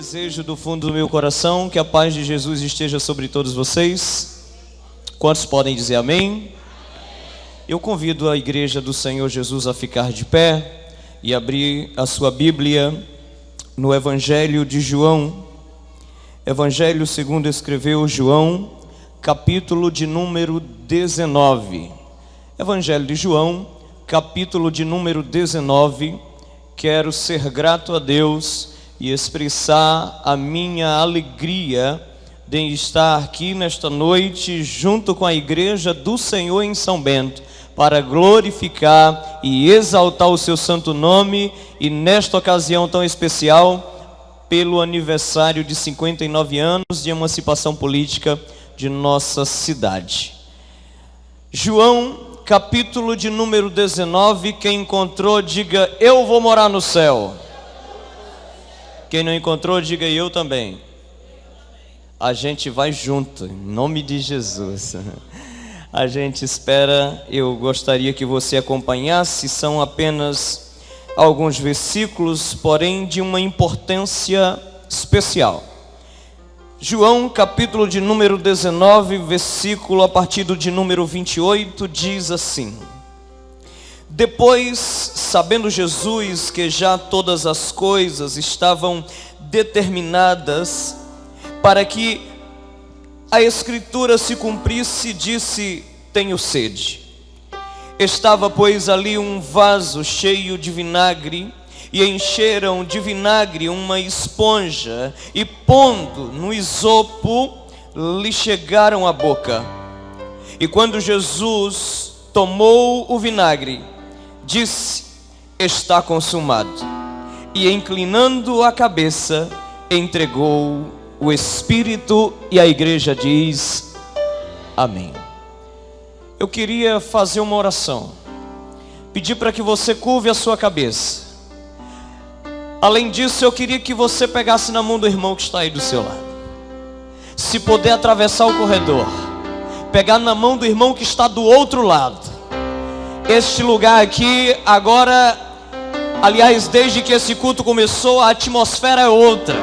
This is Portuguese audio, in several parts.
Desejo do fundo do meu coração que a paz de Jesus esteja sobre todos vocês. Quantos podem dizer amém? Eu convido a igreja do Senhor Jesus a ficar de pé e abrir a sua Bíblia no Evangelho de João. Evangelho segundo escreveu João, capítulo de número 19. Evangelho de João, capítulo de número 19. Quero ser grato a Deus e expressar a minha alegria de estar aqui nesta noite junto com a igreja do Senhor em São Bento, para glorificar e exaltar o seu santo nome, e nesta ocasião tão especial, pelo aniversário de 59 anos de emancipação política de nossa cidade. João, capítulo de número 19, quem encontrou, diga: eu vou morar no céu. Quem não encontrou, diga: eu também. A gente vai junto, em nome de Jesus. A gente espera. Eu gostaria que você acompanhasse. São apenas alguns versículos, porém de uma importância especial. João, capítulo de número 19, versículo a partir do de número 28, diz assim: depois, sabendo Jesus que já todas as coisas estavam determinadas para que a Escritura se cumprisse, disse: tenho sede. Estava, pois, ali um vaso cheio de vinagre, e encheram de vinagre uma esponja, e pondo no isopo, lhe chegaram à boca. E quando Jesus tomou o vinagre, disse: está consumado. E inclinando a cabeça, entregou o Espírito, e a igreja diz amém. Eu queria fazer uma oração, pedir para que você curve a sua cabeça. Além disso, eu queria que você pegasse na mão do irmão que está aí do seu lado. Se puder atravessar o corredor, pegar na mão do irmão que está do outro lado. Este lugar aqui agora, aliás, desde que esse culto começou, a atmosfera é outra.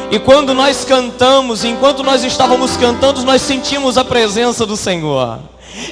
E quando nós cantamos, enquanto nós estávamos cantando, nós sentimos a presença do Senhor.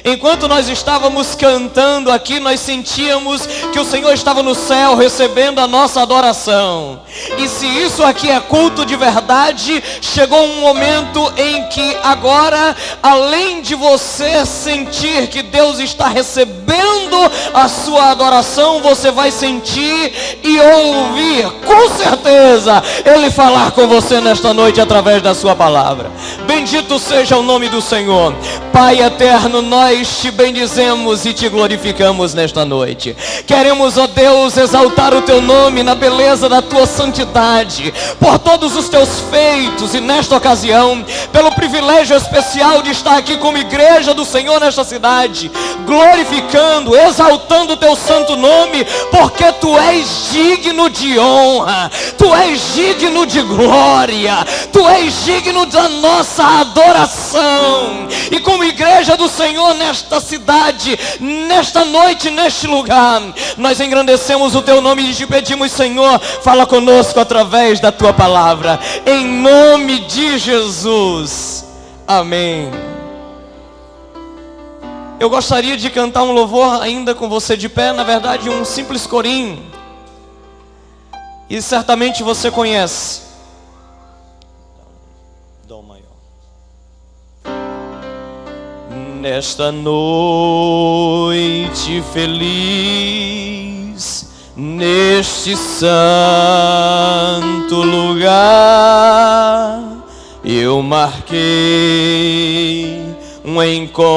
Enquanto nós estávamos cantando aqui, nós sentíamos que o Senhor estava no céu recebendo a nossa adoração. E se isso aqui é culto de verdade, chegou um momento em que agora, além de você sentir que Deus está recebendo a sua adoração, você vai sentir e ouvir, com certeza, Ele falar com você nesta noite através da sua palavra. Bendito seja o nome do Senhor. Pai eterno, nós te bendizemos e te glorificamos nesta noite. Queremos, ó Deus, exaltar o teu nome na beleza da tua santidade, por todos os teus feitos, e nesta ocasião, pelo privilégio especial de estar aqui como igreja do Senhor nesta cidade, glorificando, exaltando o teu santo nome, porque tu és digno de honra, tu és digno de glória, tu és digno da nossa adoração. E como igreja do Senhor nesta cidade, nesta noite, neste lugar, nós engrandecemos o teu nome e te pedimos: Senhor, fala conosco através da tua palavra, em nome de Jesus, amém. Eu gostaria de cantar um louvor ainda com você de pé, na verdade um simples corinho, e certamente você conhece. Dó maior. Nesta noite feliz, neste santo lugar, eu marquei um encontro.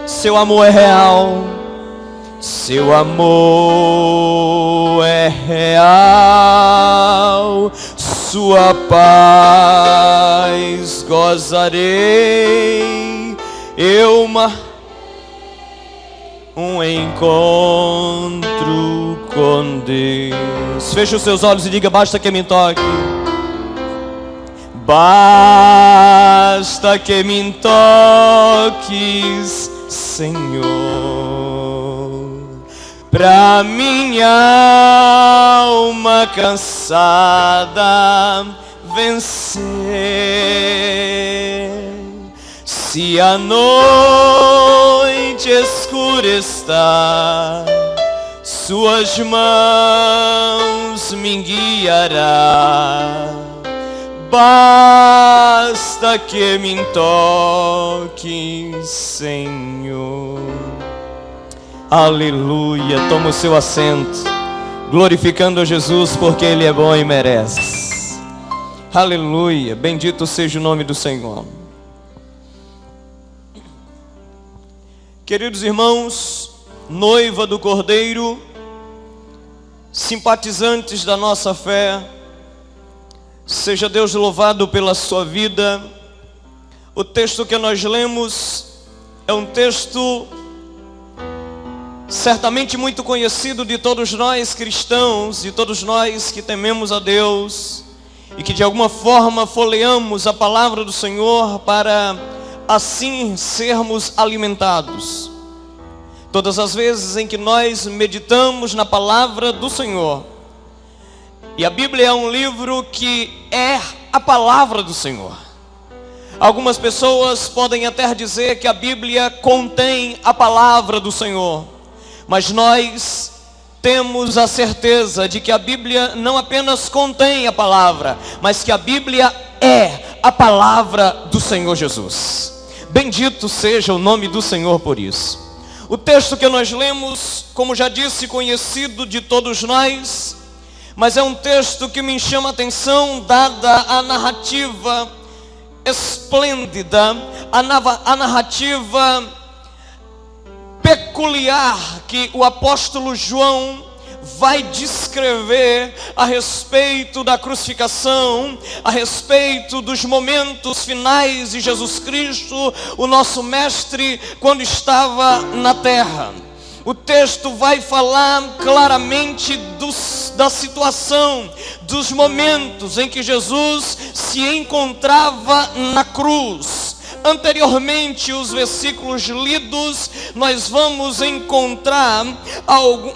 Seu amor é real, seu amor é real, sua paz gozarei. Eu um encontro com Deus. Feche os seus olhos e diga: basta que me toque. Basta que me toques, Senhor. pra minha alma cansada vencer. Se a noite escura está, suas mãos me guiará. Basta que me toque, Senhor. Aleluia. Toma o seu assento, glorificando a Jesus, porque Ele é bom e merece. Aleluia. Bendito seja o nome do Senhor. Queridos irmãos, noiva do Cordeiro, simpatizantes da nossa fé, seja Deus louvado pela sua vida. O texto que nós lemos é um texto certamente muito conhecido de todos nós cristãos, de todos nós que tememos a Deus e que de alguma forma folheamos a palavra do Senhor para assim sermos alimentados. Todas as vezes em que nós meditamos na palavra do Senhor, e a Bíblia é um livro que é a palavra do Senhor. Algumas pessoas podem até dizer que a Bíblia contém a palavra do Senhor, mas nós temos a certeza de que a Bíblia não apenas contém a palavra, mas que a Bíblia é a palavra do Senhor Jesus. Bendito seja o nome do Senhor por isso. O texto que nós lemos, como já disse, conhecido de todos nós, mas é um texto que me chama a atenção, dada a narrativa esplêndida, a narrativa peculiar que o apóstolo João vai descrever a respeito da crucificação, a respeito dos momentos finais de Jesus Cristo, o nosso mestre, quando estava na terra. O texto vai falar claramente da situação, dos momentos em que Jesus se encontrava na cruz. Anteriormente, os versículos lidos, nós vamos encontrar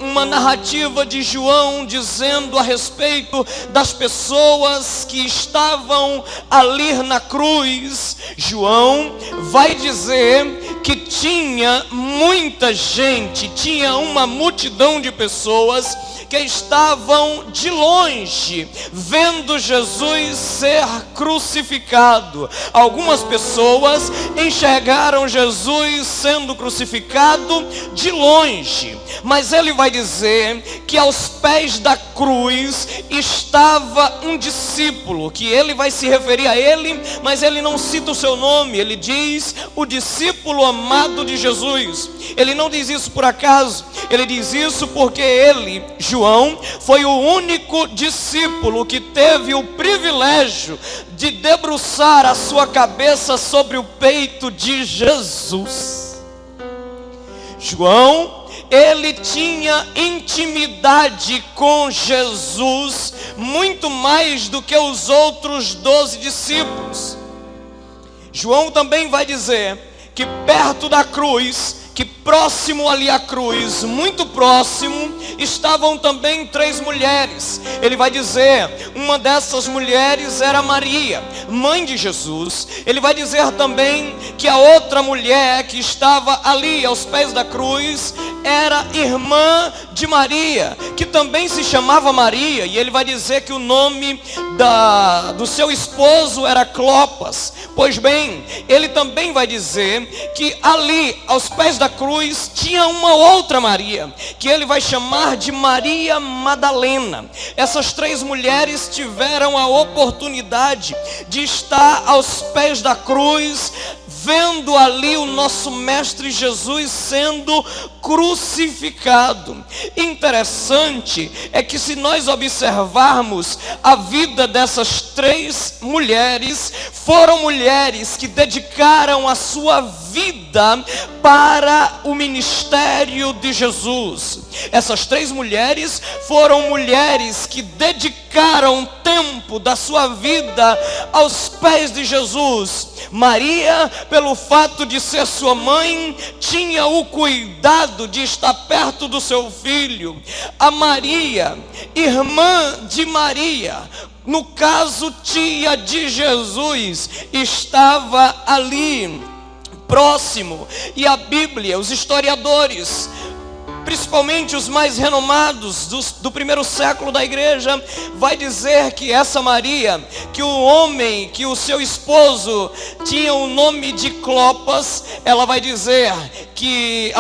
uma narrativa de João dizendo a respeito das pessoas que estavam ali na cruz. João vai dizer que tinha muita gente, tinha uma multidão de pessoas que estavam de longe vendo Jesus ser crucificado. Algumas pessoas enxergaram Jesus sendo crucificado de longe, mas ele vai dizer que aos pés da cruz estava um discípulo, que ele vai se referir a ele, mas ele não cita o seu nome. Ele diz o discípulo amado de Jesus. Ele não diz isso por acaso, ele diz isso porque ele, João, foi o único discípulo que teve o privilégio de debruçar a sua cabeça sobre o peito de Jesus. João, ele tinha intimidade com Jesus muito mais do que os outros 12 discípulos. João também vai dizer que perto da cruz, que próximo ali à cruz, muito próximo, estavam também 3 mulheres. Ele vai dizer, uma dessas mulheres era Maria, mãe de Jesus. Ele vai dizer também que a outra mulher que estava ali aos pés da cruz era irmã de Maria, que também se chamava Maria. E ele vai dizer que o nome do seu esposo era Clopas. Pois bem, ele também vai dizer que ali aos pés da cruz tinha uma outra Maria, que ele vai chamar de Maria Madalena. Essas 3 mulheres tiveram a oportunidade de estar aos pés da cruz, vendo ali o nosso mestre Jesus sendo crucificado. Interessante é que, se nós observarmos a vida dessas 3 mulheres, foram mulheres que dedicaram a sua vida para o ministério de Jesus. Essas 3 mulheres foram mulheres que dedicaram tempo da sua vida aos pés de Jesus. Maria, pelo fato de ser sua mãe, tinha o cuidado de estar perto do seu filho. A Maria, irmã de Maria, no caso tia de Jesus, estava ali próximo. E a Bíblia, os historiadores, principalmente os mais renomados do primeiro século da igreja, vai dizer que essa Maria, que o homem, que o seu esposo tinha o nome de Clopas, ela vai dizer que,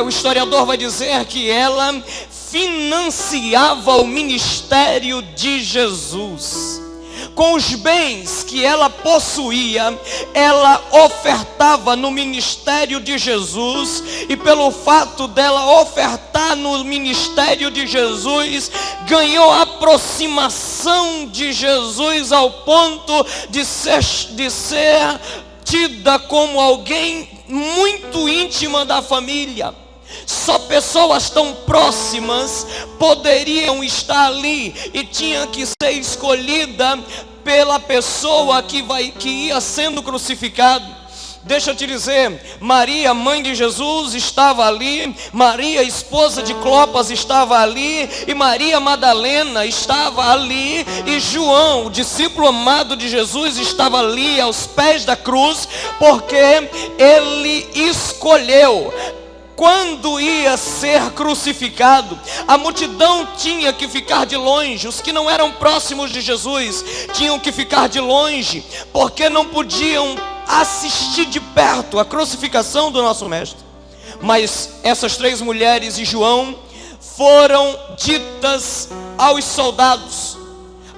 o historiador vai dizer que ela financiava o ministério de Jesus. Com os bens que ela possuía, ela ofertava no ministério de Jesus. E pelo fato dela ofertar no ministério de Jesus, ganhou a aproximação de Jesus ao ponto de ser tida como alguém muito íntima da família. Só pessoas tão próximas poderiam estar ali, e tinha que ser escolhida pela pessoa que ia sendo crucificado. Deixa eu te dizer, Maria, mãe de Jesus, estava ali, Maria, esposa de Clopas, estava ali, e Maria Madalena estava ali, e João, o discípulo amado de Jesus, estava ali aos pés da cruz, porque ele escolheu. Quando ia ser crucificado, a multidão tinha que ficar de longe. Os que não eram próximos de Jesus tinham que ficar de longe, porque não podiam assistir de perto a crucificação do nosso mestre. Mas essas 3 mulheres e João foram ditas aos soldados: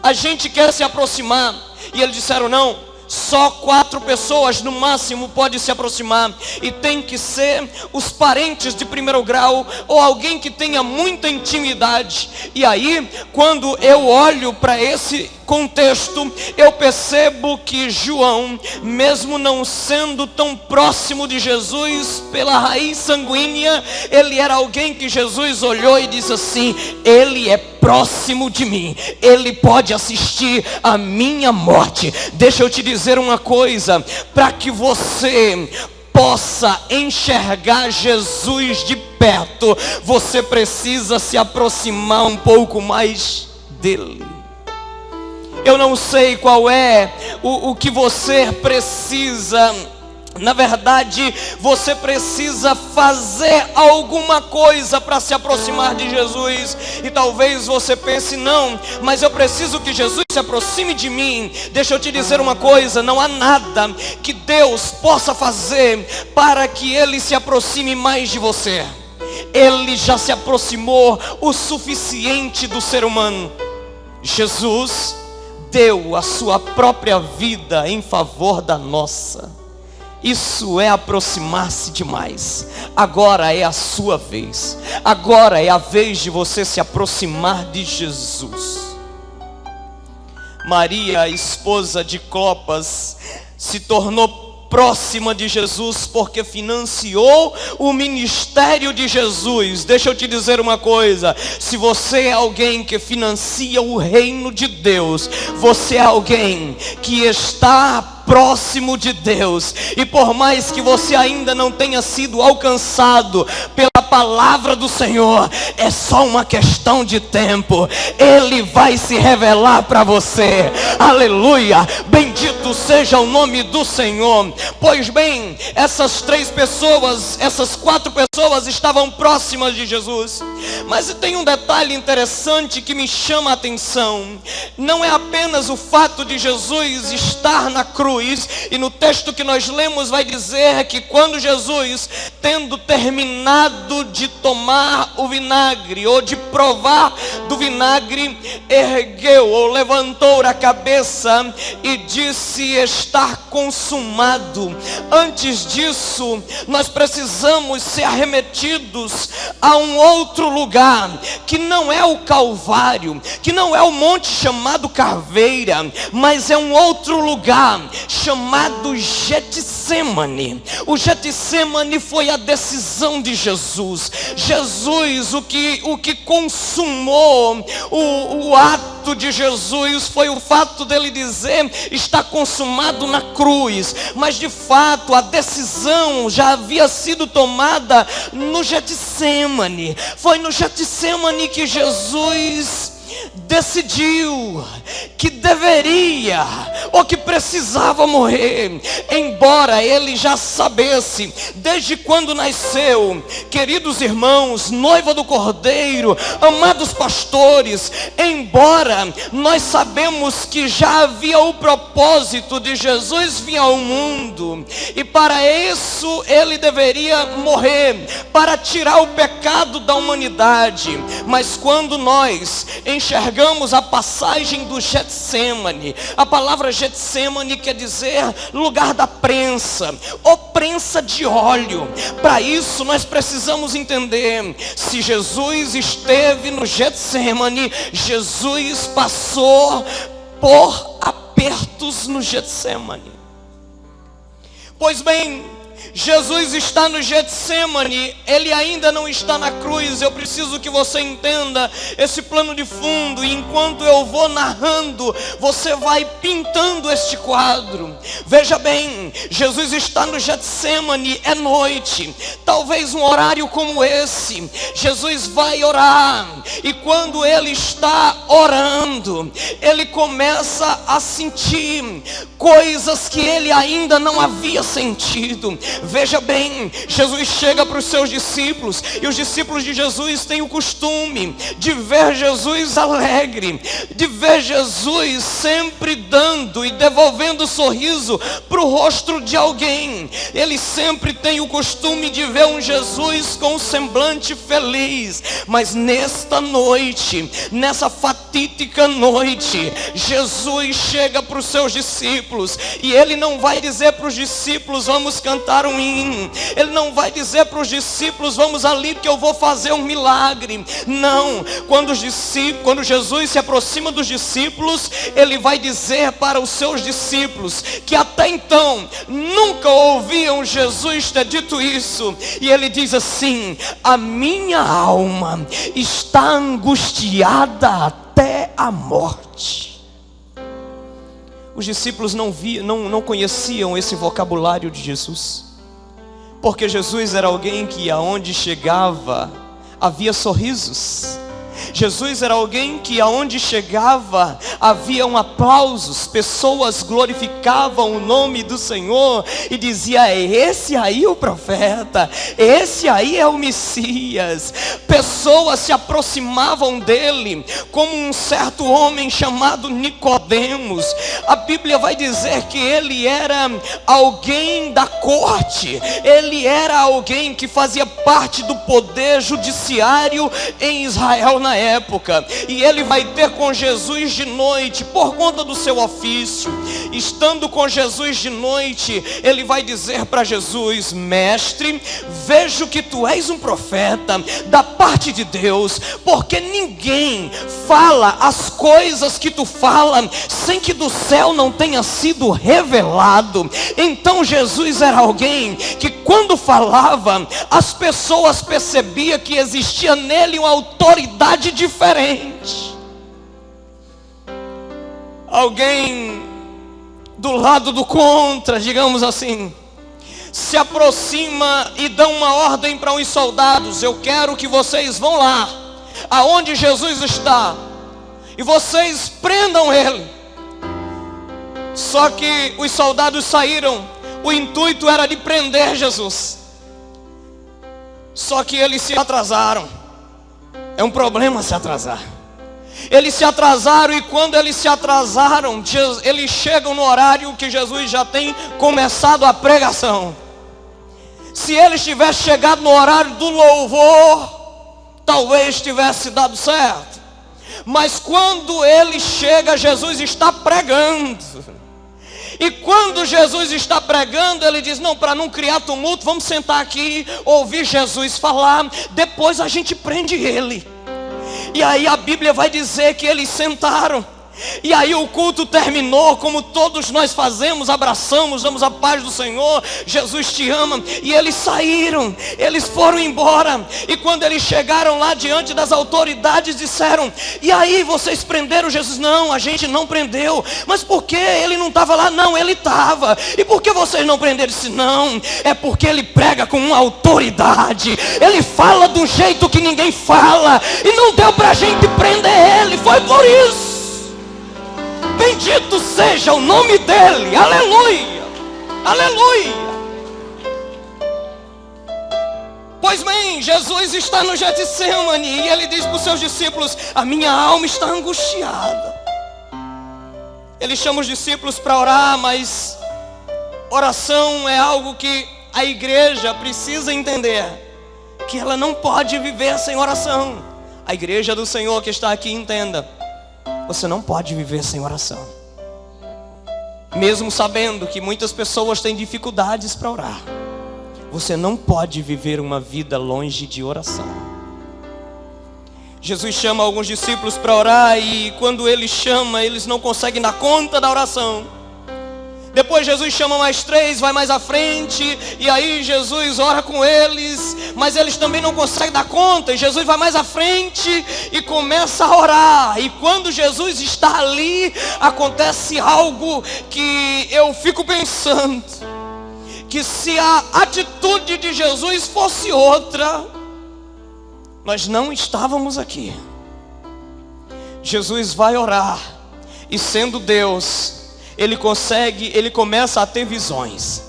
a gente quer se aproximar. E eles disseram: não, só 4 pessoas no máximo podem se aproximar, e tem que ser os parentes de primeiro grau, ou alguém que tenha muita intimidade. E aí, quando eu olho para esse contexto, eu percebo que João, mesmo não sendo tão próximo de Jesus pela raiz sanguínea, ele era alguém que Jesus olhou e disse assim: ele é próximo de mim, ele pode assistir a minha morte. Deixa eu te dizer uma coisa: para que você possa enxergar Jesus de perto, você precisa se aproximar um pouco mais dele. Eu não sei qual é o que você precisa. Na verdade, você precisa fazer alguma coisa para se aproximar de Jesus. E talvez você pense: não, mas eu preciso que Jesus se aproxime de mim. Deixa eu te dizer uma coisa: não há nada que Deus possa fazer para que Ele se aproxime mais de você. Ele já se aproximou o suficiente do ser humano. Jesus deu a sua própria vida em favor da nossa. Isso é aproximar-se demais. Agora é a sua vez. Agora é a vez de você se aproximar de Jesus. Maria, esposa de Clopas, se tornou próxima de Jesus porque financiou o ministério de Jesus. Deixa eu te dizer uma coisa: se você é alguém que financia o reino de Deus, você é alguém que está próximo de Deus. E por mais que você ainda não tenha sido alcançado pela palavra do Senhor, é só uma questão de tempo. Ele vai se revelar para você. Aleluia, bendito seja o nome do Senhor. Pois bem, essas 4 pessoas estavam próximas de Jesus. Mas tem um detalhe interessante que me chama a atenção. Não é apenas o fato de Jesus estar na cruz. E no texto que nós lemos vai dizer que quando Jesus, tendo terminado de tomar o vinagre, ou de provar do vinagre, ergueu ou levantou a cabeça e disse disse estar consumado. Antes disso, nós precisamos ser arremetidos a um outro lugar, que não é o Calvário, que não é o monte chamado Caveira, mas é um outro lugar chamado Getsemane. O Getsemane foi a decisão de Jesus. Jesus, o que consumou o ato de Jesus foi o fato dele dizer: está consumado na cruz. Mas de fato a decisão já havia sido tomada no Getsemane. Foi no Getsemane que Jesus decidiu que deveria ou que precisava morrer, embora ele já sabesse desde quando nasceu. Queridos irmãos, noiva do Cordeiro, amados pastores, embora nós sabemos que já havia o propósito de Jesus vir ao mundo, e para isso ele deveria morrer, para tirar o pecado da humanidade. Mas quando nós enxergamos a passagem do Getsemane, a palavra Getsemane quer dizer lugar da prensa, ou prensa de óleo. Para isso nós precisamos entender: se Jesus esteve no Getsemane, Jesus passou por apertos no Getsemane. Pois bem, Jesus está no Getsemane, ele ainda não está na cruz. Eu preciso que você entenda esse plano de fundo, e enquanto eu vou narrando, você vai pintando este quadro. Veja bem, Jesus está no Getsemane, é noite, talvez um horário como esse. Jesus vai orar, e quando ele está orando, ele começa a sentir coisas que ele ainda não havia sentido. Veja bem, Jesus chega para os seus discípulos, e os discípulos de Jesus têm o costume de ver Jesus alegre, de ver Jesus sempre dando e devolvendo sorriso para o rosto de alguém. Eles sempre têm o costume de ver um Jesus com um semblante feliz. Mas nesta noite, nessa fatídica noite, Jesus chega para os seus discípulos, e ele não vai dizer para os discípulos: vamos cantar um hino. Ele não vai dizer para os discípulos: vamos ali que eu vou fazer um milagre. Não, quando Jesus se aproxima dos discípulos, ele vai dizer para os seus discípulos, que até então nunca ouviam Jesus ter dito isso, e ele diz assim: a minha alma está angustiada até a morte. Os discípulos não conheciam esse vocabulário de Jesus, porque Jesus era alguém que aonde chegava havia sorrisos. Jesus era alguém que aonde chegava haviam aplausos, pessoas glorificavam o nome do Senhor e dizia: é esse aí o profeta, esse aí é o Messias. Pessoas se aproximavam dele, como um certo homem chamado Nicodemos. A Bíblia vai dizer que ele era alguém da corte, ele era alguém que fazia parte do poder judiciário em Israel na época, e ele vai ter com Jesus de noite, por conta do seu ofício. Estando com Jesus de noite, ele vai dizer para Jesus: mestre, vejo que tu és um profeta da parte de Deus, porque ninguém fala as coisas que tu fala sem que do céu não tenha sido revelado. Então Jesus era alguém que quando falava, as pessoas percebiam que existia nele uma autoridade diferente. Alguém do lado do contra, digamos assim, se aproxima e dá uma ordem para os soldados: eu quero que vocês vão lá aonde Jesus está e vocês prendam ele. Só que os soldados saíram, o intuito era de prender Jesus, só que eles se atrasaram. É um problema se atrasar. Eles se atrasaram, e quando eles se atrasaram, eles chegam no horário que Jesus já tem começado a pregação. Se eles tivessem chegado no horário do louvor, talvez tivesse dado certo. Mas quando ele chega, Jesus está pregando. E quando Jesus está pregando, ele diz: não, para não criar tumulto, vamos sentar aqui, ouvir Jesus falar, depois a gente prende ele. E aí a Bíblia vai dizer que eles sentaram. E aí o culto terminou, como todos nós fazemos, abraçamos, damos a paz do Senhor, Jesus te ama. E eles saíram, eles foram embora. E quando eles chegaram lá diante das autoridades, disseram: e aí, vocês prenderam Jesus? Não, a gente não prendeu. Mas por que? Ele não estava lá? Não, ele estava. E por que vocês não prenderam? Disse: não, é porque ele prega com uma autoridade, ele fala do jeito que ninguém fala, e não deu para a gente prender ele, foi por isso. Bendito seja o nome dele, aleluia, aleluia. Pois bem, Jesus está no Getsemane e ele diz para os seus discípulos: a minha alma está angustiada. Ele chama os discípulos para orar, mas oração é algo que a igreja precisa entender, que ela não pode viver sem oração. A igreja do Senhor que está aqui, entenda: você não pode viver sem oração. Mesmo sabendo que muitas pessoas têm dificuldades para orar, você não pode viver uma vida longe de oração. Jesus chama alguns discípulos para orar, e quando ele chama, eles não conseguem dar conta da oração. Depois Jesus chama mais 3, vai mais à frente, e aí Jesus ora com eles, mas eles também não conseguem dar conta, e Jesus vai mais à frente e começa a orar. E quando Jesus está ali, acontece algo que eu fico pensando, que se a atitude de Jesus fosse outra, nós não estávamos aqui. Jesus vai orar, e sendo Deus, ele começa a ter visões.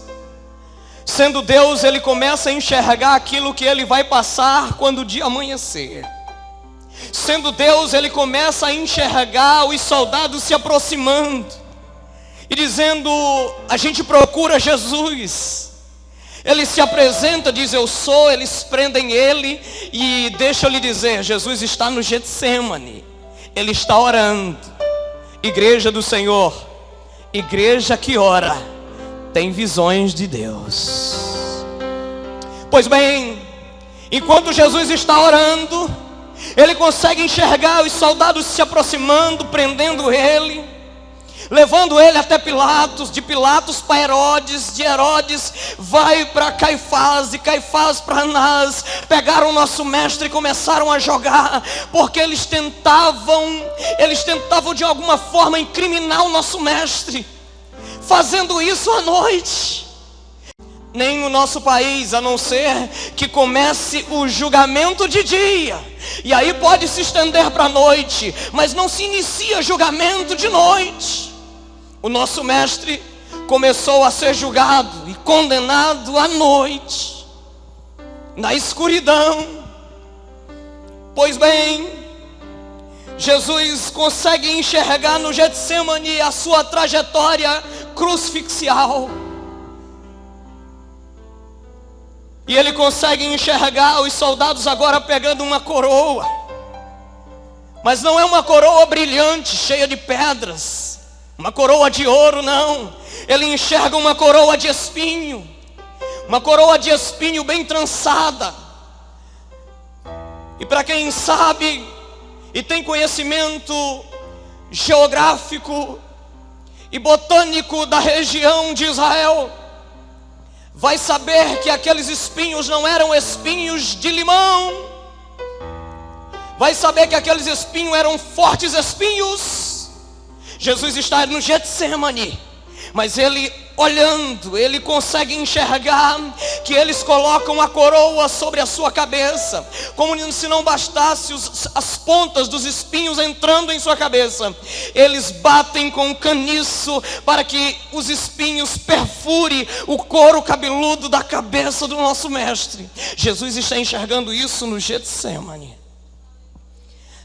Sendo Deus, ele começa a enxergar aquilo que ele vai passar quando o dia amanhecer. Sendo Deus, ele começa a enxergar os soldados se aproximando e dizendo: a gente procura Jesus. Ele se apresenta, diz: eu sou. Eles prendem ele, e deixa eu lhe dizer, Jesus está no Getsemane, ele está orando. Igreja do Senhor, igreja que ora tem visões de Deus. Pois bem, enquanto Jesus está orando, ele consegue enxergar os soldados se aproximando, prendendo ele, levando ele até Pilatos, de Pilatos para Herodes, de Herodes vai para Caifás, de Caifás para Anás. Pegaram o nosso mestre e começaram a jogar, porque eles tentavam de alguma forma incriminar o nosso mestre, fazendo isso à noite. Nem no nosso país, a não ser que comece o julgamento de dia, e aí pode se estender para a noite, mas não se inicia julgamento de noite. O nosso mestre começou a ser julgado e condenado à noite, na escuridão. Pois bem, Jesus consegue enxergar no Getsemane a sua trajetória crucifixial. E ele consegue enxergar os soldados agora pegando uma coroa. Mas não é uma coroa brilhante, cheia de pedras, uma coroa de ouro, não. Ele enxerga uma coroa de espinho, uma coroa de espinho bem trançada. E para quem sabe e tem conhecimento geográfico e botânico da região de Israel, vai saber que aqueles espinhos não eram espinhos de limão. Vai saber que aqueles espinhos eram fortes espinhos. Jesus está no Getsemane, mas ele olhando, ele consegue enxergar que eles colocam a coroa sobre a sua cabeça, como se não bastasse as pontas dos espinhos entrando em sua cabeça, eles batem com um caniço para que os espinhos perfurem o couro cabeludo da cabeça do nosso mestre. Jesus está enxergando isso no Getsemane.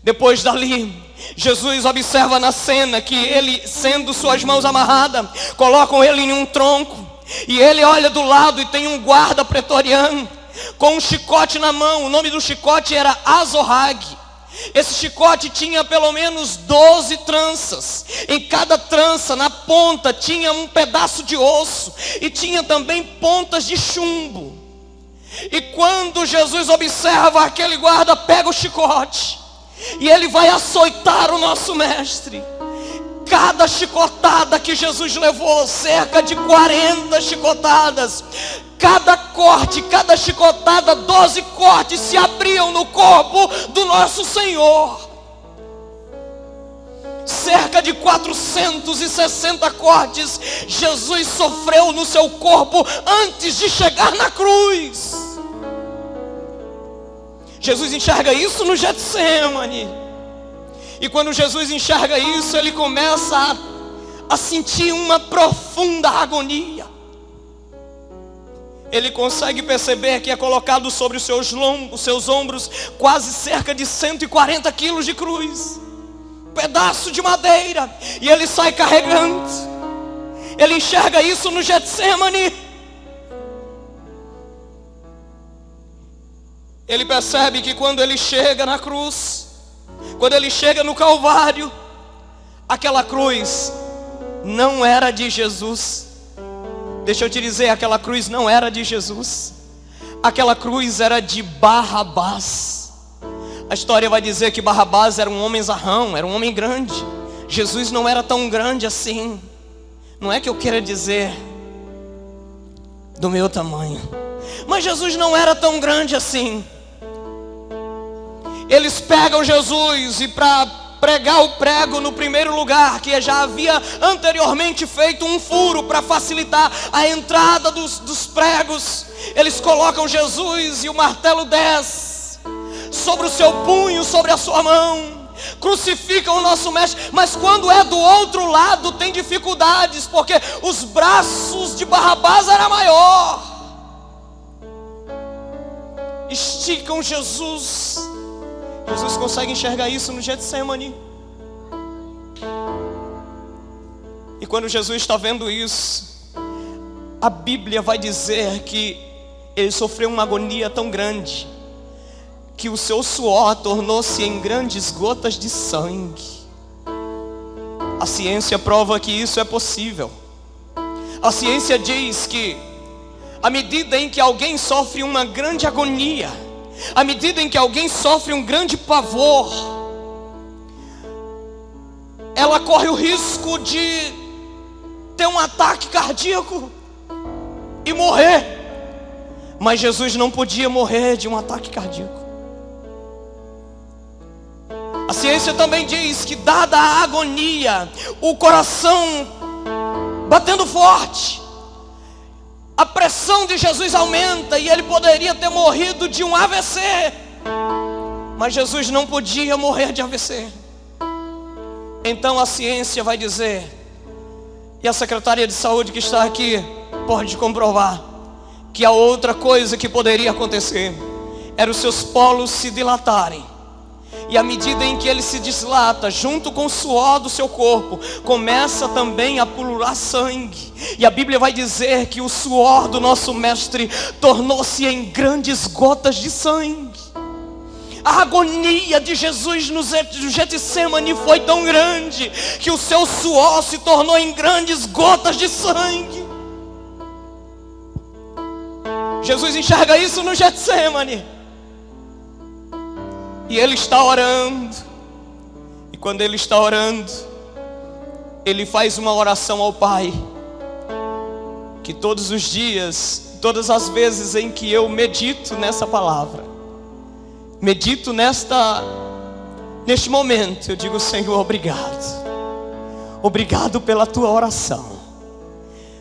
Depois dali, Jesus observa na cena que ele, sendo suas mãos amarradas, colocam ele em um tronco, e ele olha do lado e tem um guarda pretoriano com um chicote na mão. O nome do chicote era Azorrague. Esse chicote tinha pelo menos 12 tranças. Em cada trança, na ponta, tinha um pedaço de osso. E tinha também pontas de chumbo. E quando Jesus observa, aquele guarda pega o chicote e ele vai açoitar o nosso mestre. Cada chicotada que Jesus levou, cerca de 40 chicotadas. Cada corte, cada chicotada, 12 cortes se abriam no corpo do nosso Senhor. Cerca de 460 cortes Jesus sofreu no seu corpo antes de chegar na cruz. Jesus enxerga isso no Getsemane. E quando Jesus enxerga isso, ele começa a sentir uma profunda agonia. Ele consegue perceber que é colocado sobre os seus ombros quase cerca de 140 quilos de cruz, pedaço de madeira, e ele sai carregando. Ele enxerga isso no Getsemane. Ele percebe que quando ele chega na cruz, quando ele chega no Calvário, aquela cruz não era de Jesus. Deixa eu te dizer, aquela cruz não era de Jesus. Aquela cruz era de Barrabás. A história vai dizer que Barrabás era um homem zarrão, era um homem grande. Jesus não era tão grande assim. Não é que eu queira dizer do meu tamanho, mas Jesus não era tão grande assim. Eles pegam Jesus e para pregar o prego no primeiro lugar, que já havia anteriormente feito um furo para facilitar a entrada dos pregos, eles colocam Jesus e o martelo desce sobre o seu punho, sobre a sua mão, crucificam o nosso mestre. Mas quando é do outro lado tem dificuldades, porque os braços de Barrabás eram maior. Esticam Jesus. Jesus consegue enxergar isso no Getsemane. E quando Jesus está vendo isso, a Bíblia vai dizer que ele sofreu uma agonia tão grande que o seu suor tornou-se em grandes gotas de sangue. A ciência prova que isso é possível. A ciência diz que à medida em que alguém sofre uma grande agonia, à medida em que alguém sofre um grande pavor, ela corre o risco de ter um ataque cardíaco e morrer. Mas Jesus não podia morrer de um ataque cardíaco. A ciência também diz que, dada a agonia, o coração batendo forte, a pressão de Jesus aumenta e ele poderia ter morrido de um AVC. Mas Jesus não podia morrer de AVC. Então a ciência vai dizer, e a secretária de saúde que está aqui pode comprovar, que a outra coisa que poderia acontecer era os seus polos se dilatarem. E à medida em que ele se dilata, junto com o suor do seu corpo, começa também a pulular sangue. E a Bíblia vai dizer que o suor do nosso mestre tornou-se em grandes gotas de sangue. A agonia de Jesus no Getsemane foi tão grande que o seu suor se tornou em grandes gotas de sangue. Jesus enxerga isso no Getsemane. E ele está orando. E quando ele está orando, ele faz uma oração ao Pai, que todos os dias, todas as vezes em que eu medito nessa palavra, medito neste momento, eu digo: Senhor, obrigado. Obrigado pela tua oração,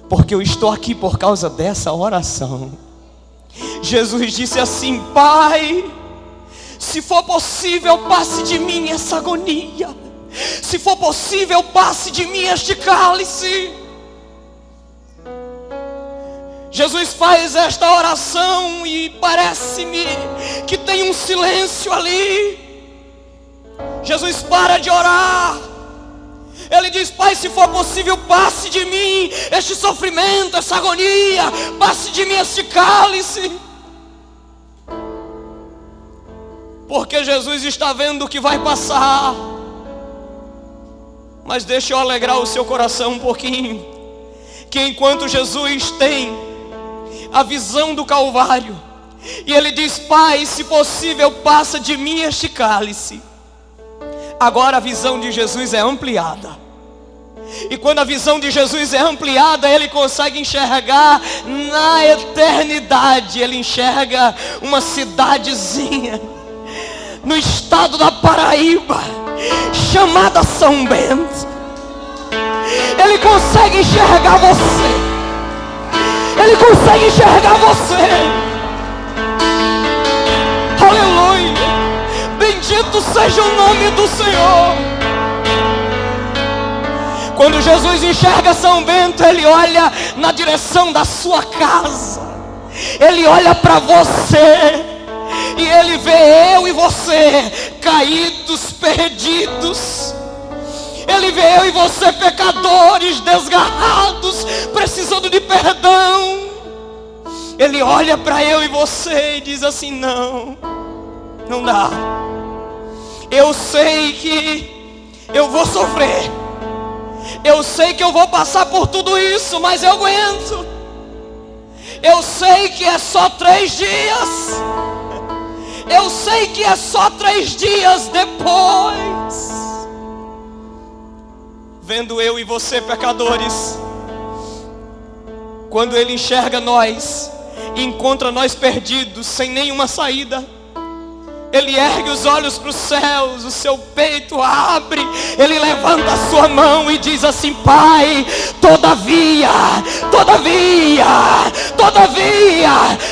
porque eu estou aqui por causa dessa oração. Jesus disse assim: Pai, se for possível, passe de mim essa agonia. Se for possível, passe de mim este cálice. Jesus faz esta oração e parece-me que tem um silêncio ali. Jesus para de orar. Ele diz: Pai, se for possível, passe de mim este sofrimento, essa agonia. Passe de mim este cálice. porque Jesus está vendo o que vai passar. Mas deixa eu alegrar o seu coração um pouquinho, que enquanto Jesus tem a visão do Calvário, e ele diz: Pai, se possível, passa de mim este cálice. Agora a visão de Jesus é ampliada. E quando a visão de Jesus é ampliada, ele consegue enxergar na eternidade. Ele enxerga uma cidadezinha no estado da Paraíba, chamada São Bento. Ele consegue enxergar você. Ele consegue enxergar você. Aleluia. Bendito seja o nome do Senhor. Quando Jesus enxerga São Bento, ele olha na direção da sua casa. Ele olha para você. E ele vê eu e você caídos, perdidos. Ele vê eu e você pecadores, desgarrados, precisando de perdão. Ele olha para eu e você e diz assim: não dá. Eu sei que eu vou sofrer. Eu sei que eu vou passar por tudo isso, mas eu aguento. Eu sei que é só 3 dias. Eu sei que é só 3 dias depois. Vendo eu e você pecadores, quando ele enxerga nós, encontra nós perdidos, sem nenhuma saída, ele ergue os olhos para os céus, o seu peito abre, ele levanta a sua mão e diz assim: Pai, todavia,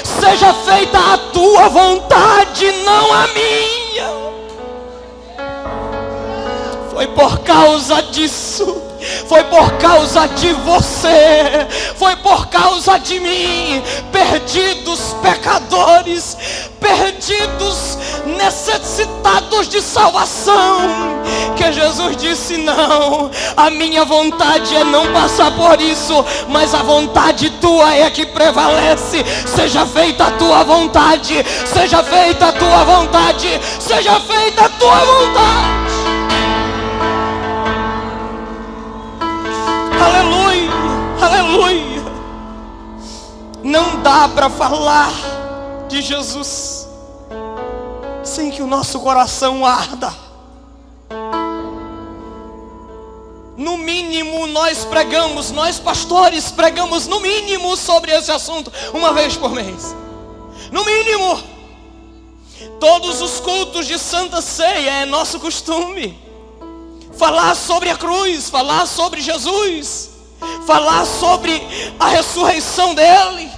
seja feita a tua vontade, não a minha. Foi por causa disso, foi por causa de você, foi por causa de mim, perdidos pecadores, perdidos necessitados de salvação, que Jesus disse: não, a minha vontade é não passar por isso, mas a vontade tua é que prevalece. Seja feita a tua vontade, seja feita a tua vontade, seja feita a tua vontade. Aleluia, aleluia. Não dá para falar de Jesus sem que o nosso coração arda. No mínimo nós pregamos, nós pastores pregamos no mínimo sobre esse assunto uma vez por mês. No mínimo. Todos os cultos de Santa Ceia é nosso costume falar sobre a cruz, falar sobre Jesus, falar sobre a ressurreição dele.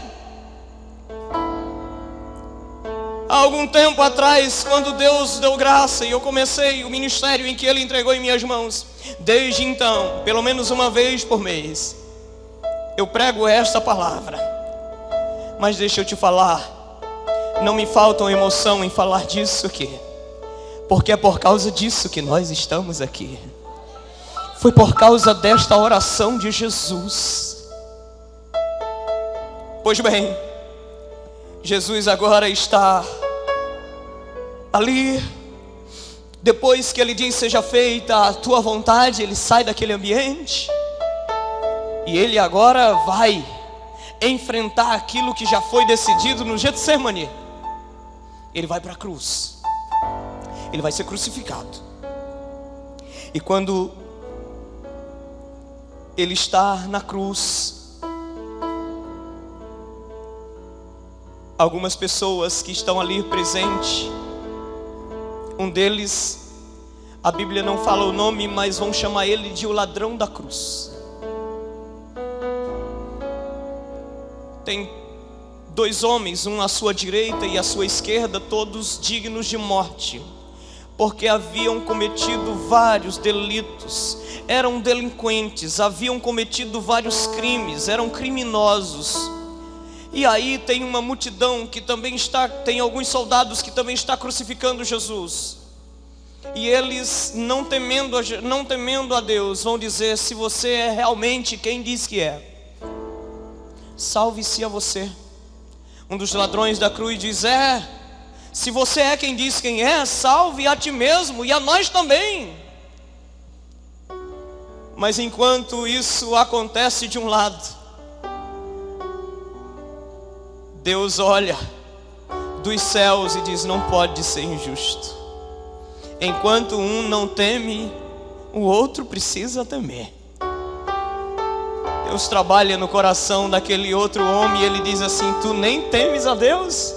Há algum tempo atrás, quando Deus deu graça e eu comecei o ministério em que ele entregou em minhas mãos, desde então, pelo menos uma vez por mês, eu prego esta palavra. Mas deixa eu te falar, não me falta emoção em falar disso aqui, porque é por causa disso que nós estamos aqui. Foi por causa desta oração de Jesus. Pois bem, Jesus agora está ali. Depois que ele diz: seja feita a tua vontade, ele sai daquele ambiente. E ele agora vai enfrentar aquilo que já foi decidido no Getsemane. Ele vai para a cruz. Ele vai ser crucificado. E quando ele está na cruz, algumas pessoas que estão ali presentes, um deles, a Bíblia não fala o nome, mas vão chamar ele de o ladrão da cruz. Tem 2 homens, um à sua direita e à sua esquerda, todos dignos de morte, porque haviam cometido vários delitos, eram delinquentes, haviam cometido vários crimes, eram criminosos. E aí tem uma multidão que também tem alguns soldados que também está crucificando Jesus. E eles, não temendo a Deus, vão dizer: se você é realmente quem diz que é, salve-se a você. Um dos ladrões da cruz diz: Se você é quem diz quem é, salve a ti mesmo e a nós também. Mas enquanto isso acontece de um lado, Deus olha dos céus e diz: não pode ser injusto. Enquanto um não teme, o outro precisa temer. Deus trabalha no coração daquele outro homem e ele diz assim: tu nem temes a Deus?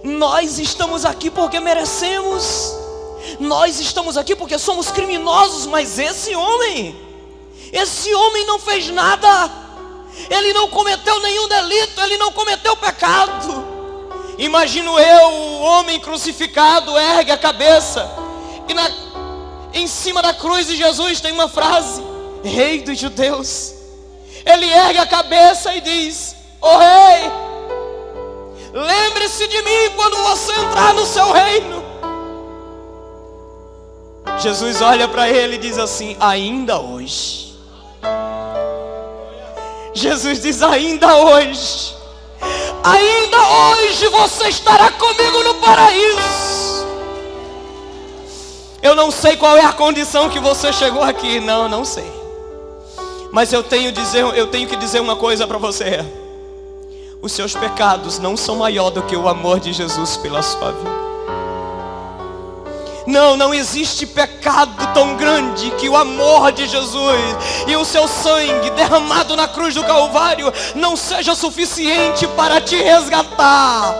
Nós estamos aqui porque merecemos. Nós estamos aqui porque somos criminosos, mas esse homem não fez nada. Ele não cometeu nenhum delito, ele não cometeu pecado. Imagino eu, o homem crucificado ergue a cabeça e em cima da cruz de Jesus tem uma frase: Rei dos Judeus. Ele ergue a cabeça e diz: ó rei, lembre-se de mim quando você entrar no seu reino. Jesus olha para ele e diz assim: ainda hoje. Jesus diz: ainda hoje você estará comigo no paraíso. Eu não sei qual é a condição que você chegou aqui. Não sei. Mas eu tenho que dizer uma coisa para você: os seus pecados não são maior do que o amor de Jesus pela sua vida. Não existe pecado tão grande que o amor de Jesus e o seu sangue derramado na cruz do Calvário não seja suficiente para te resgatar.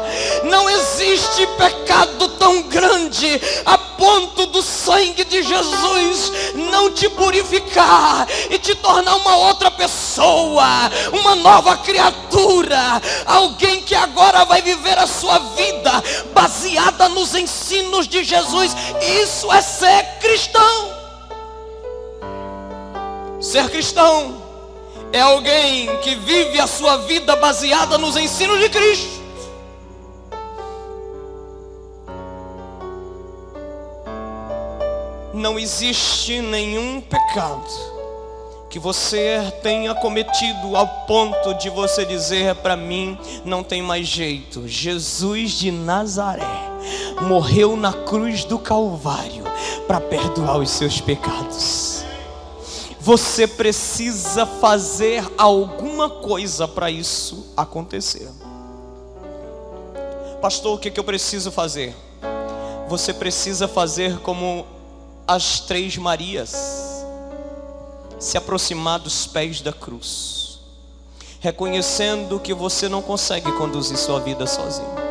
Não existe pecado tão grande a ponto do sangue de Jesus não te purificar e te tornar uma outra pessoa, uma nova criatura, alguém que agora vai viver a sua vida baseada nos ensinos de Jesus. Isso é ser cristão. Ser cristão é alguém que vive a sua vida baseada nos ensinos de Cristo. Não existe nenhum pecado que você tenha cometido ao ponto de você dizer: para mim não tem mais jeito. Jesus de Nazaré morreu na cruz do Calvário para perdoar os seus pecados. Você precisa fazer alguma coisa para isso acontecer. Pastor, o que eu preciso fazer? Você precisa fazer como as 3 Marias, se aproximar dos pés da cruz, reconhecendo que você não consegue conduzir sua vida sozinho,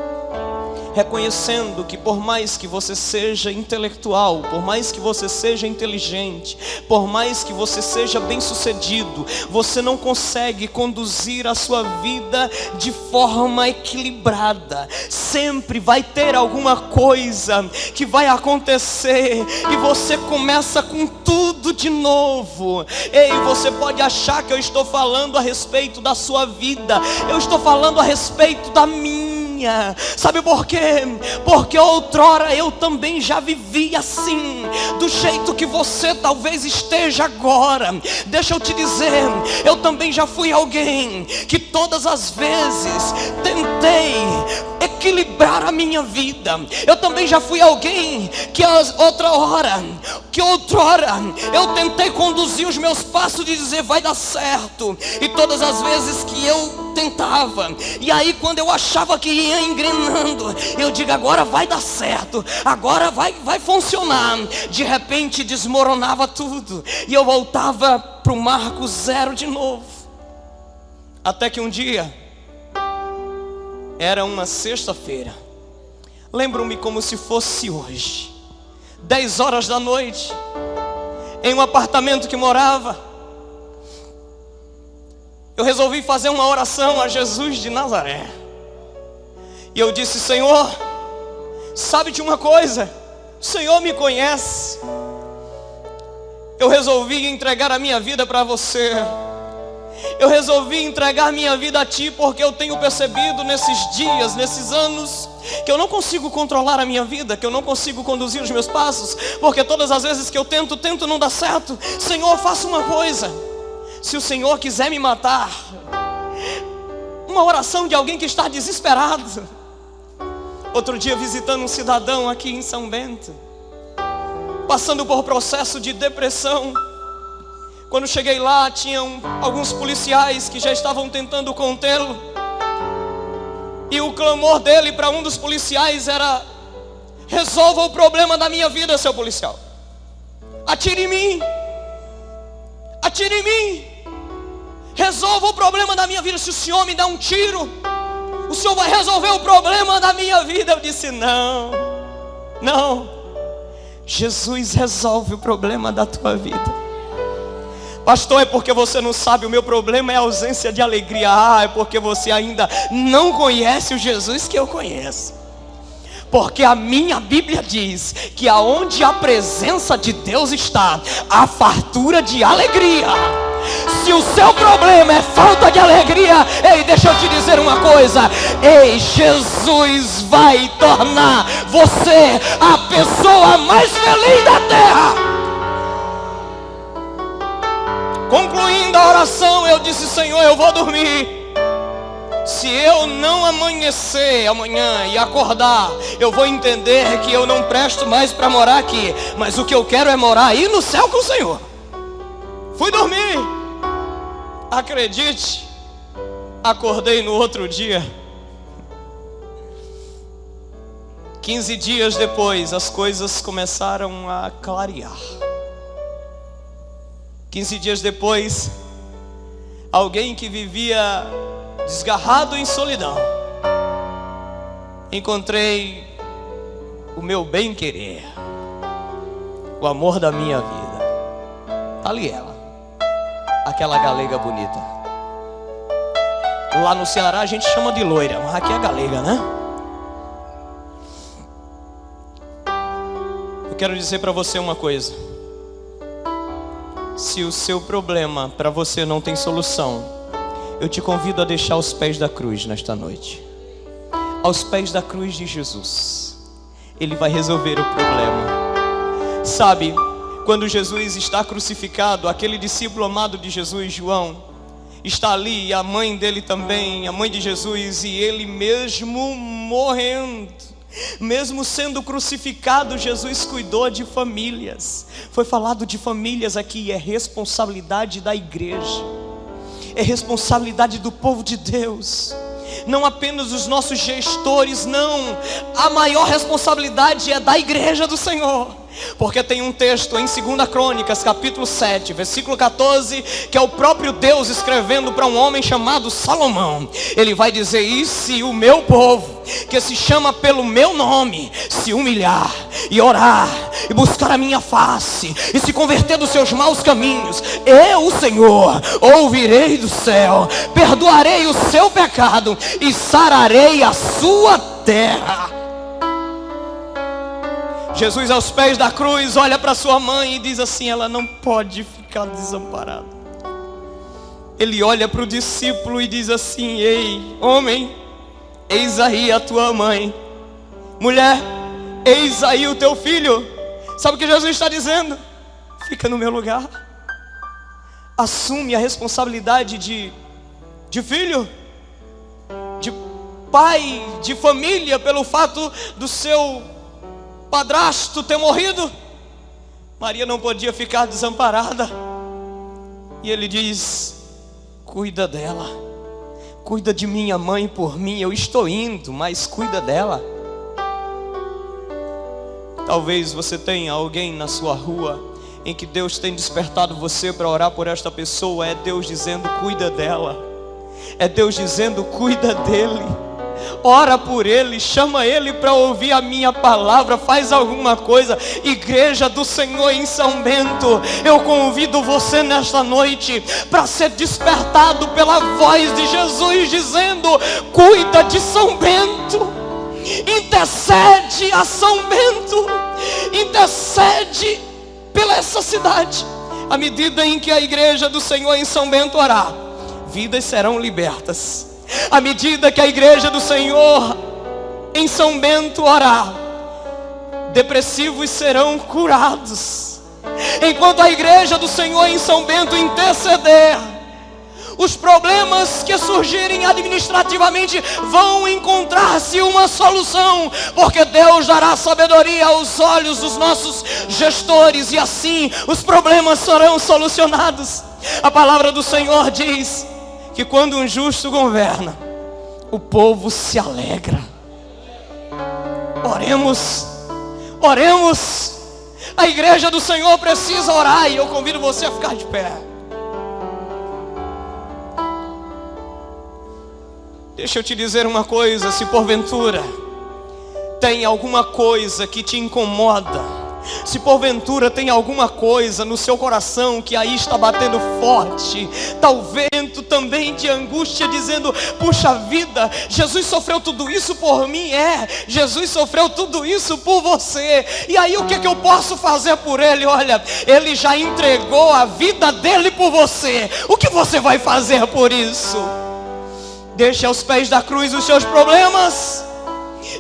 reconhecendo que por mais que você seja intelectual, por mais que você seja inteligente, por mais que você seja bem-sucedido, você não consegue conduzir a sua vida de forma equilibrada. Sempre vai ter alguma coisa que vai acontecer e você começa com tudo de novo. Ei, você pode achar que eu estou falando a respeito da sua vida, eu estou falando a respeito da minha. Sabe por quê? Porque outrora eu também já vivi assim, do jeito que você talvez esteja agora. Deixa eu te dizer, eu também já fui alguém que todas as vezes tentei equilibrar a minha vida. Eu também já fui alguém que outrora eu tentei conduzir os meus passos de dizer: vai dar certo. E todas as vezes que eu tentava, e aí quando eu achava que ia engrenando, eu digo: agora vai dar certo, agora vai funcionar. De repente desmoronava tudo e eu voltava para o marco zero de novo. Até que um dia, era uma sexta-feira, lembro-me como se fosse hoje, 10 horas da noite, em um apartamento que morava, eu resolvi fazer uma oração a Jesus de Nazaré. E eu disse: Senhor, sabe de uma coisa? O Senhor me conhece. Eu resolvi entregar a minha vida para você. Eu resolvi entregar minha vida a Ti, porque eu tenho percebido nesses dias, nesses anos, que eu não consigo controlar a minha vida, que eu não consigo conduzir os meus passos, porque todas as vezes que eu tento não dá certo. Senhor, faça uma coisa: se o Senhor quiser me matar, uma oração de alguém que está desesperado, Outro dia visitando um cidadão aqui em São Bento, passando por processo de depressão. Quando cheguei lá, tinham alguns policiais que já estavam tentando contê-lo. E o clamor dele para um dos policiais era: resolva o problema da minha vida, seu policial. Atire em mim. Atire em mim. Resolva o problema da minha vida. Se o senhor me dá um tiro, o senhor vai resolver o problema da minha vida. Eu disse: não, não. Jesus resolve o problema da tua vida. Pastor, é porque você não sabe, o meu problema é a ausência de alegria. É porque você ainda não conhece o Jesus que eu conheço. Porque a minha Bíblia diz que aonde a presença de Deus está, há fartura de alegria. Se o seu problema é falta de alegria, ei, deixa eu te dizer uma coisa. Ei, Jesus vai tornar você a pessoa mais feliz da terra. Concluindo a oração, eu disse: Senhor, eu vou dormir. Se eu não amanhecer amanhã e acordar, eu vou entender que eu não presto mais para morar aqui. Mas o que eu quero é morar aí no céu com o Senhor. Fui dormir. Acredite, acordei no outro dia. 15 dias depois, as coisas começaram a clarear. 15 dias depois, alguém que vivia desgarrado em solidão, encontrei o meu bem-querer, o amor da minha vida. Tá ali ela, aquela galega bonita. Lá no Ceará a gente chama de loira, mas aqui é galega, né? Eu quero dizer para você uma coisa. Se o seu problema para você não tem solução, eu te convido a deixar aos pés da cruz nesta noite. Aos pés da cruz de Jesus. Ele vai resolver o problema. Sabe, quando Jesus está crucificado, aquele discípulo amado de Jesus, João, está ali, e a mãe dele também, a mãe de Jesus, e ele mesmo morrendo, mesmo sendo crucificado, Jesus cuidou de famílias. Foi falado de famílias aqui, é responsabilidade da igreja, é responsabilidade do povo de Deus. Não apenas os nossos gestores, não. A maior responsabilidade é da igreja do Senhor. Porque tem um texto em 2 Crônicas, capítulo 7, versículo 14, que é o próprio Deus escrevendo para um homem chamado Salomão. Ele vai dizer: e se o meu povo, que se chama pelo meu nome, se humilhar e orar e buscar a minha face e se converter dos seus maus caminhos, eu, o Senhor, ouvirei do céu, perdoarei o seu pecado e sararei a sua terra. Jesus, aos pés da cruz, olha para sua mãe e diz assim: ela não pode ficar desamparada. Ele olha para o discípulo e diz assim: ei, homem, eis aí a tua mãe. Mulher, eis aí o teu filho. Sabe o que Jesus está dizendo? Fica no meu lugar. Assume a responsabilidade de filho, de pai, de família, pelo fato do seu padrasto ter morrido. Maria não podia ficar desamparada. E ele diz: cuida dela, cuida de minha mãe por mim. Eu estou indo, mas cuida dela. Talvez você tenha alguém na sua rua em que Deus tem despertado você para orar por esta pessoa. É Deus dizendo: cuida dela. É Deus dizendo: cuida dele. Ora por ele, chama ele para ouvir a minha palavra, faz alguma coisa. Igreja do Senhor em São Bento, eu convido você nesta noite para ser despertado pela voz de Jesus dizendo: cuida de São Bento, intercede a São Bento, intercede pela essa cidade. À medida em que a igreja do Senhor em São Bento orar, vidas serão libertas. À medida que a igreja do Senhor em São Bento orar, depressivos serão curados. Enquanto a igreja do Senhor em São Bento interceder, Os problemas que surgirem administrativamente vão encontrar-se uma solução, porque Deus dará sabedoria aos olhos dos nossos gestores, e assim os problemas serão solucionados. A palavra do Senhor diz que quando um justo governa, o povo se alegra. Oremos, oremos. A igreja do Senhor precisa orar, e eu convido você a ficar de pé. Deixa eu te dizer uma coisa: se porventura tem alguma coisa que te incomoda, se porventura tem alguma coisa no seu coração que aí está batendo forte, está o vento também de angústia dizendo: puxa vida, Jesus sofreu tudo isso por mim. Jesus sofreu tudo isso por você. E aí o que eu posso fazer por Ele? Olha, Ele já entregou a vida dele por você. O que você vai fazer por isso? Deixe aos pés da cruz os seus problemas.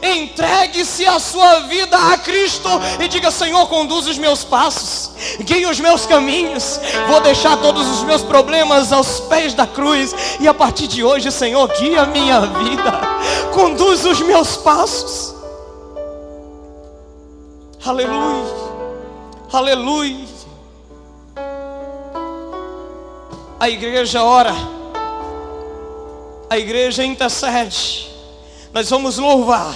Entregue-se a sua vida a Cristo e diga: Senhor, conduz os meus passos, guie os meus caminhos. Vou deixar todos os meus problemas aos pés da cruz, e a partir de hoje, Senhor, guia a minha vida, conduz os meus passos. Aleluia, aleluia. A igreja ora, a igreja intercede. Nós vamos louvar.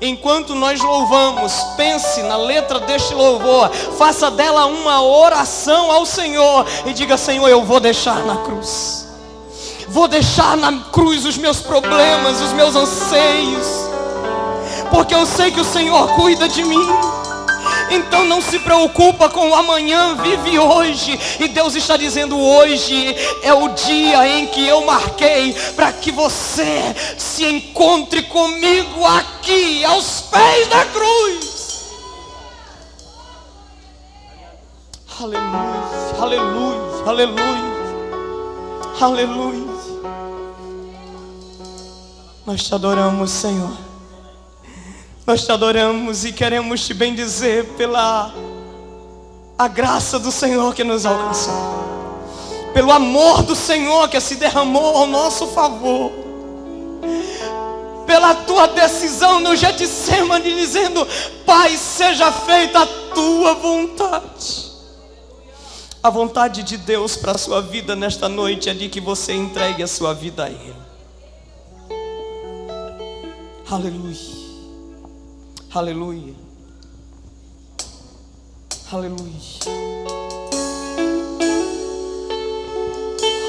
Enquanto nós louvamos, pense na letra deste louvor, faça dela uma oração ao Senhor e diga: Senhor, eu vou deixar na cruz, vou deixar na cruz os meus problemas, os meus anseios, porque eu sei que o Senhor cuida de mim. Então não se preocupa com o amanhã, vive hoje. E Deus está dizendo: hoje é o dia em que eu marquei para que você se encontre comigo aqui, aos pés da cruz. Aleluia, aleluia, aleluia, aleluia. Nós te adoramos, Senhor. Nós te adoramos e queremos te bendizer pela a graça do Senhor que nos alcançou, pelo amor do Senhor que se derramou ao nosso favor, pela tua decisão no Getsemane dizendo: Pai, seja feita a tua vontade. A vontade de Deus para a sua vida nesta noite é de que você entregue a sua vida a Ele. Aleluia. Aleluia, aleluia,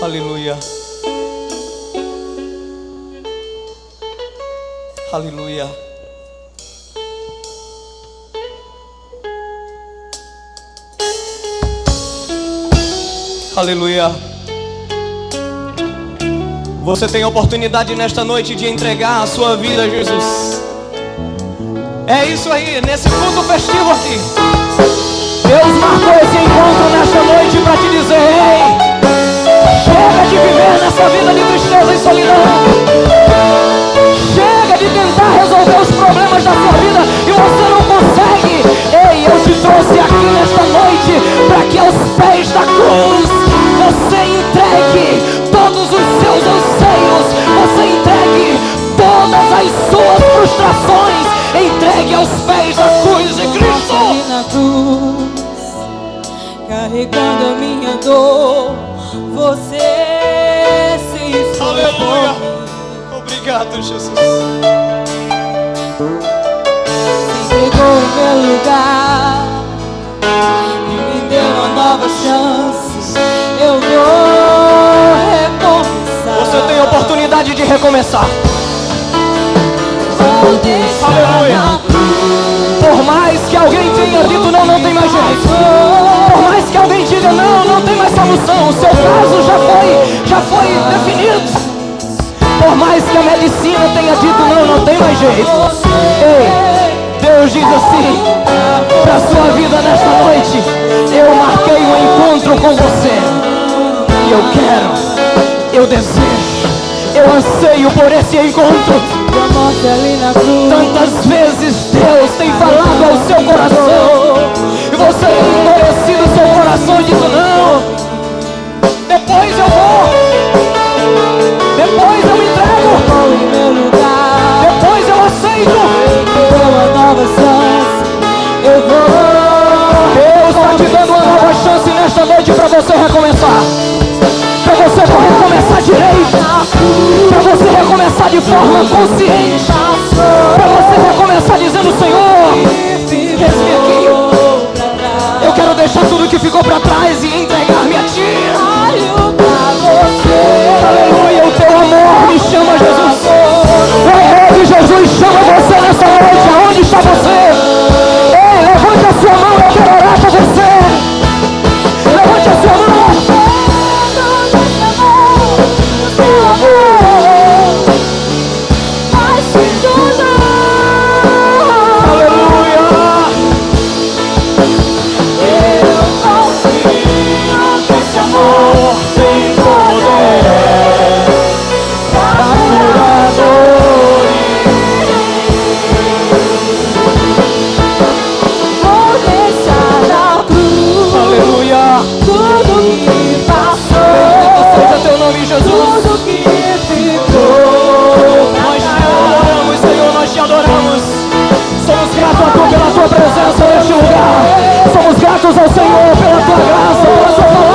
aleluia, aleluia. Aleluia. Você tem a oportunidade nesta noite de entregar a sua vida a Jesus. É isso aí, nesse culto festivo aqui, Deus marcou esse encontro nesta noite para te dizer: ei, chega de viver nessa vida de tristeza e solidão. Chega de tentar resolver os problemas da sua vida e você não consegue. Ei, eu te trouxe aqui nesta noite para que aos pés da cruz você entregue todos os seus anseios, você entregue todas as suas frustrações, entregue aos pés da cruz de Cristo. Na cruz, carregando a minha dor, você se esforçou. Aleluia. Obrigado, Jesus. Se entregou em meu lugar e me deu uma nova chance. Eu vou recomeçar. Você tem a oportunidade de recomeçar. Aleluia. Por mais que alguém tenha dito não, não tem mais jeito. Por mais que alguém diga não, não tem mais solução. O seu caso já foi definido. Por mais que a medicina tenha dito não, não tem mais jeito. Ei, Deus diz assim para a sua vida nesta noite: eu marquei um encontro com você. E eu quero, eu desejo, eu anseio por esse encontro. Tantas vezes Deus tem falado ao seu coração e você tem endurecido seu coração e dito: não, depois eu vou. consciente. Para você recomeçar dizendo: Senhor, eis-me aqui. Eu quero deixar tudo que ficou para trás e entregar-me a Ti. Aleluia, o Teu amor me chama, Jesus. O amor de Jesus chama você nessa noite. Aonde está você? Ei, levante a sua mão, eu quero orar por você. Levante a sua mão. Somos gratos ao Senhor pela Tua graça, pela Tua palavra.